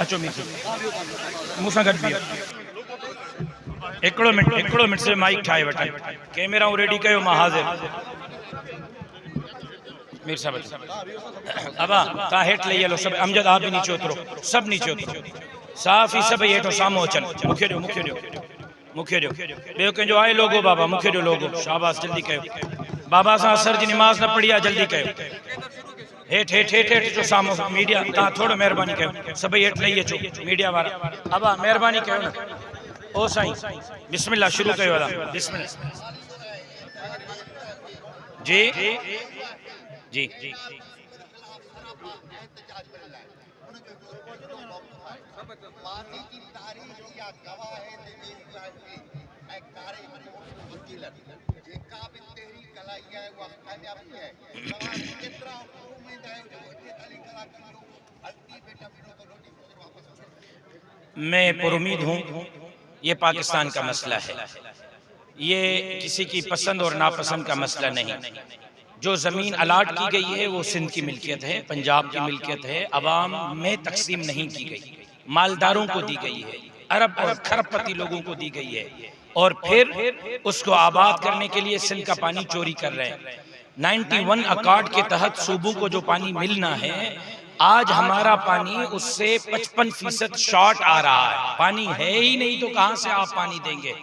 अचो मूसां गॾु बीहो। हिकिड़ो मिनट से माइक ठाहे वठां, कैमरा रेडी कयो, मां हाज़िर। मीर साहब अबा तव्हां हेठि लही हलो, सभु अमजद आप भी नीचे उतरो, सभु नीचे उतरो, साफ़ ही सभई हेठो साम्हूं अचनि। मूंखे ॾियो ॿियो कंहिंजो आहे लोगो बाबा, मूंखे ॾियो लोगो। शाबाश, जल्दी कयो बाबा, सां असर जी नमाज़ न पढ़ी आहे, जल्दी कयो। हेठि हेठि हेठि हेठि जो साम्हूं मीडिया, तव्हां थोरो महिरबानी कयो, सभई हेठि लही अचो मीडिया वारा। अबा महिरबानी कयो न, ओ साईं बिस्मिल्लाह शुरू कयो। बिस्मिल्लाह जी जी जी। मैं पुरुमीद हूँ, ये पाकिस्तान का मसला है, ये किसी की पसंद और नापसंद का मसला नहीं। जो ज़मीन अलाट की गई है वो सिंध की मिल्कियत है, पंजाब की मिल्कियत है, अवाम में तकसीम नहीं की गई, मालदारों को दी गई है, अरब और खरबपति लोगों को दी गई है, और फिर उसको आबाद करने के लिए सिंध का पानी चोरी कर रहे हैं। 91 अकॉर्ड के तहत सूबों को जो पानी मिलना है, आज हमारा पानी उससे 55% शॉर्ट आ रहा है। पानी है ही नहीं तो कहां से आप पानी देंगे?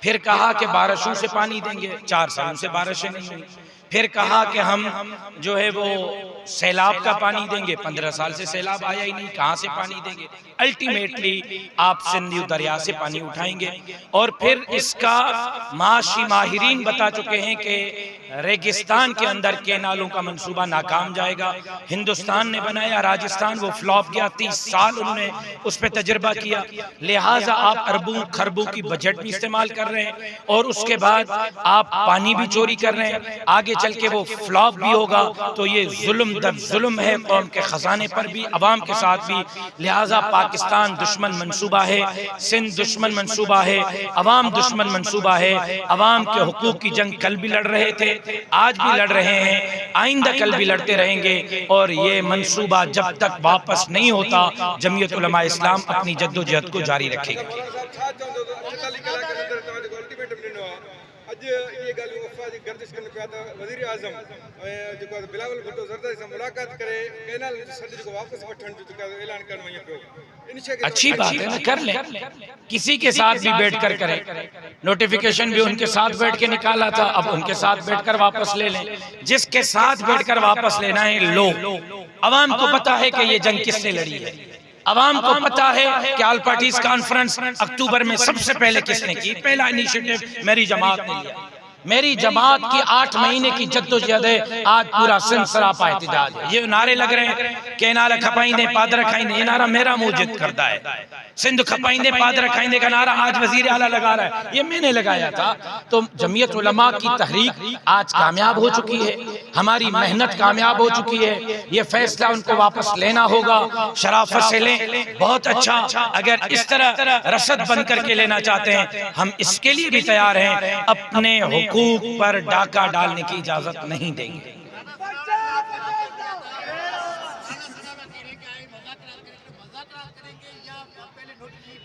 फिर कहा कि बारिशों से पानी देंगे, 4 सालों से बारिशें नहीं हुई। फिर कहा कि हम जो है वो सैलाब का पानी देंगे, 15 साल से सैलाब आया ही नहीं, कहाँ से पानी देंगे? अल्टीमेटली आप सिंधु दरिया से पानी उठाएंगे। और फिर इसका माशी माहिरीन बता चुके हैं कि रेगिस्तान के अंदर केनालों का मंसूबा नाकाम जाएगा। हिंदुस्तान ने बनाया, राजस्थान वो फ्लॉप गया, 30 साल उन्होंने उस पर तजर्बा किया, लिहाजा आप अरबों खरबों की बजट भी इस्तेमाल कर रहे हैं और उसके बाद आप पानी भी चोरी कर रहे हैं। आगे चल के वो फ्लॉप भी होगा, तो ये जुल्म दर जुल्म है कौम के खजाने पर भी, अवाम के साथ भी। लिहाजा पाकिस्तान दुश्मन मंसूबा है, सिंध दुश्मन मंसूबा है, अवाम दुश्मन मंसूबा है। अवाम के हुकूक की जंग कल भी लड़ रहे थे, आज भी लड़ रहे हैं, आइंदा कल भी लड़ते रहेंगे। और ये मंसूबा जब तक वापस नहीं होता, जमीयत उलमा इस्लाम अपनी जद्दोजहद को जारी रखेगी। अच्छी बात है ना, कर लें, किसी के साथ भी बैठ कर करें। नोटिफिकेशन भी उनके साथ बैठ के निकाला था, अब उनके साथ बैठकर वापस ले लें। जिसके साथ बैठकर वापस लेना है लो। अवाम को पता है कि ये जंग किसने लड़ी है, अवाम को पता है कि ऑल पार्टीज कॉन्फ्रेंस अक्टूबर में सबसे पहले किसने की, पहला इनिशिएटिव मेरी जमात ने लिया। मेरी जमात की 8 महीने की जद्दोजहद है, आज पूरा सिंध सरापा एहतजाज है। ये नारे लग रहे हैं कि नारा खपाइंदे पादर खाइंदे, ये नारा मेरा मुजिद करता है। सिंध खपाइंदे पादर खाइंदे का नारा आज वजीर आला लगा रहा है, ये मैंने लगाया था। तो जमीयत उलमा की तहरीक आज कामयाब हो चुकी है, हमारी मेहनत कामयाब हो चुकी है। ये फैसला उनको वापस लेना होगा, शराफत से लें, बहुत अच्छा। अगर इस तरह रसद बन करके लेना चाहते हैं, हम इसके लिए भी तैयार हैं। अपने हुकूक पर डाका डालने की इजाजत नहीं देंगे।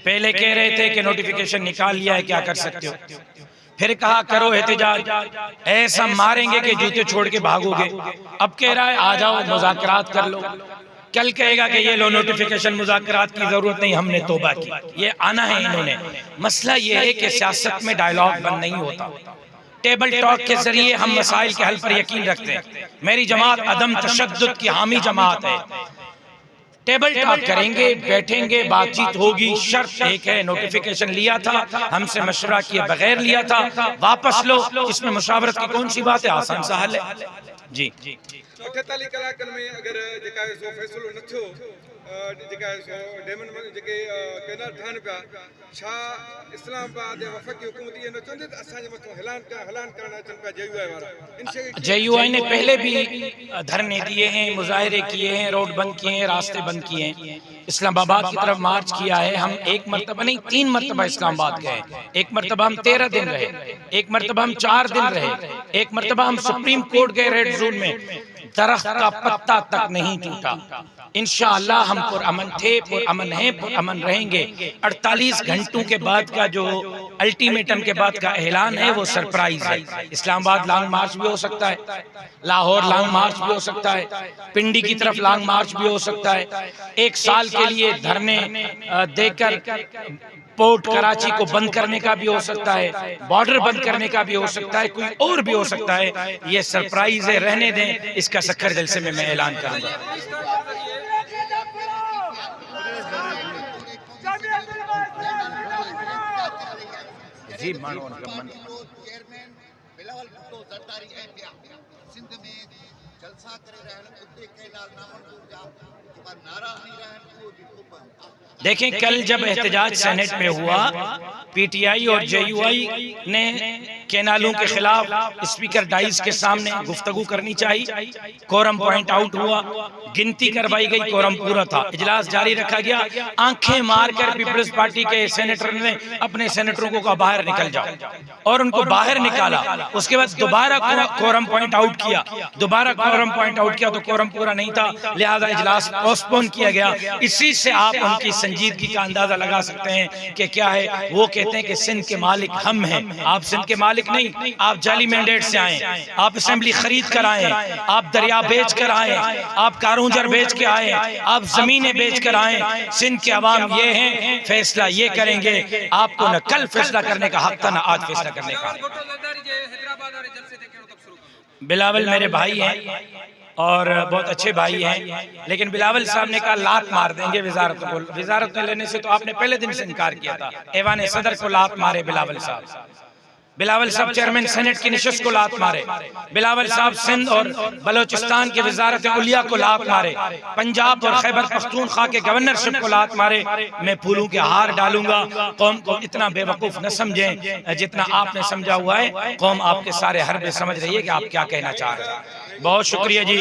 पहले कह रहे थे कि नोटिफिकेशन निकाल लिया है, क्या कर सकते हो? फिर कहा करो एहतजाज, ऐसा मारेंगे कि जूते छोड़ के भागोगे। अब कह रहा है आ जाओ मुज़ाकरात कर लो। कल कहेगा कि ये लो नोटिफिकेशन, मुज़ाकरात की जरूरत नहीं, हमने तौबा की। ये आना है इन्होंने। मसला ये है कि सियासत में डायलॉग बंद नहीं होता, टेबल टॉक के जरिए हम मसाइल के हल पर यकीन रखते हैं। मेरी जमात अदम तशद्दुद की हामी जमात है। टेबल टॉक करेंगे, बैठेंगे, बातचीत होगी। शर्त एक है, नोटिफिकेशन लिया था, हमसे मशवरा किए बगैर लिया था, वापस लो। इसमें मुशावरत की कौन सी बात है, आसान सा हल है। जी 48 कलाकनि में अगर जेका है सो फैसलो न थियो, जेका है सो डेमन जेके कैनाल ठहनि पिया, छा इस्लामाबाद या वफ़ाक़ी हुकूमत इहो न चवंदी त असांजे मथां हलान करणु अचनि पिया JUI वारा? JUI ने पहले भी धरने दिए हैं, मुजाहरे किए हैं, रोड बंद किए हैं, रास्ते बंद किए हैं, इस्लामाबाद की तरफ मार्च किया है। हम एक मरतबा नहीं 3 मरतबा इस्लामाबाद गए। एक मरतबा हम 13 दिन रहे, एक मरतबा हम 4 दिन रहे, एक मरतबा हम सुप्रीम कोर्ट गए रेड जोन में। दरख्त का पत्ता तक नहीं टूटा। इंशाअल्लाह हम पुरअमन थे, पुरअमन हैं, पुरअमन रहेंगे। 48 घंटों के बाद का जो अल्टीमेटम के बाद का ऐलान है वो सरप्राइज है। इस्लामाबाद लॉन्ग मार्च भी हो सकता है, लाहौर लॉन्ग मार्च भी हो सकता है, पिंडी की तरफ लॉन्ग मार्च भी हो सकता है। 1 साल के लिए धरने देकर पोर्ट कराची को बंद करने का भी हो सकता है, बॉर्डर बंद करने का भी हो सकता है, कोई और भी हो सकता है। ये सरप्राइज है, रहने दें, इसका सखर जलसे में मैं ऐलान करूंगा। जी मानो चेयरमैन बिलावल भुट्टो ज़रदारी ऐं ॿिया सिंध में जलसा करे रहिया आहिनि, उते कंहिं ॻाल्हि नामंज़ूर जा जेका नारा हणी रहिया आहिनि उहो बि खूब। देखें, कल जब एहतजाज सेनेट में हुआ, पीटीआई और जेयूआई ने केनालों के खिलाफ स्पीकर डाइस के सामने गुफ्तगू करनी चाहिए। कोरम पॉइंट आउट हुआ, गिनती करवाई गई, कोरम पूरा था, इजलास जारी रखा गया। आंखें मारकर पीपल्स पार्टी के सेनेटर ने अपने सेनेटरों को कहा बाहर निकल जाओ, और उनको बाहर निकाला। उसके बाद दोबारा कोरम पॉइंट आउट किया, दोबारा कोरम पॉइंट आउट किया तो कोरम पूरा नहीं था, लिहाजा इजलास पोस्टपोन किया गया। इसी से आप उनकी संजीदगी का अंदाजा लगा सकते हैं कि क्या है। वो कहते हैं कि सिंध के मालिक हम हैं, आप सिंध के मालिक नहीं। आप जाली मैंडेट से आए, आप असेंबली खरीद कर आए, आप दरिया बेच कर आए, आप कारूंजर बेच के आए, आप जमीनें बेच कर आए। सिंध के अवाम ये हैं, फैसला ये करेंगे। आपको न कल फैसला करने का हक था, न आज फैसला करने का। बिलावल मेरे भाई हैं और बहुत अच्छे भाई हैं, लेकिन बिलावल साहब ने कहा लात मार देंगे वजारत को। वजारत में लेने से तो आपने पहले दिन से इनकार किया था। ऐवान सदर को लात मारे बिलावल साहब, बिलावल साहब चेयरमैन सेनेट की निशस्त को लात मारे, बिलावल साहब सिंध और बलोचिस्तान के वजारत उलिया को लात मारे, पंजाब और खैबर पख्तूनख्वा के गवर्नरशिप को लात मारे। मैं फूलों के हार डालूंगा। कौम को इतना बेवकूफ न समझें जितना आपने समझा हुआ है। कौम आपके सारे हरबे समझ रही है कि आप क्या कहना चाह रहे हैं। बहुत शुक्रिया जी,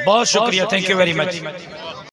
बहुत शुक्रिया, थैंक यू वेरी मच।